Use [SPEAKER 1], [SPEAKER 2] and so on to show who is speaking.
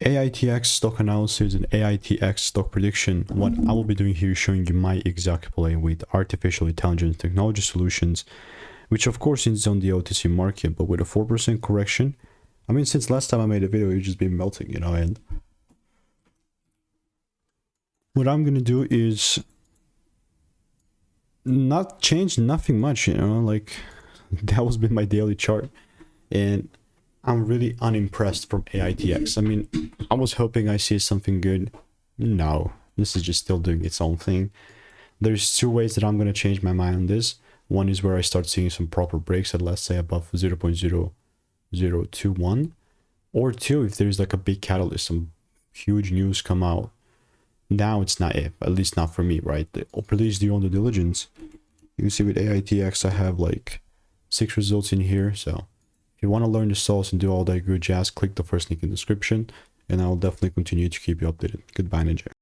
[SPEAKER 1] AITX stock analysis and AITX stock prediction. What I will be doing here is showing you my exact play with artificial intelligence technology solutions, which of course is on the OTC market, but with a 4% correction. I mean, since last time I made a video, it's just been melting, you know, and what I'm gonna do is not change nothing much, you know, like that was been my daily chart, and I'm really unimpressed from AITX. I mean, I was hoping I see something good. No, this is just still doing its own thing. There's two ways that I'm gonna change my mind on this. One is where I start seeing some proper breaks at, let's say, above 0.0021, or two, if there's like a big catalyst, some huge news come out. Now it's not it, at least not for me, right? Please do your own due diligence. You can see with AITX I have like 6 results in here. So if you want to learn the sauce and do all that good jazz, click the first link in the description, and I'll definitely continue to keep you updated. Goodbye, Ninja.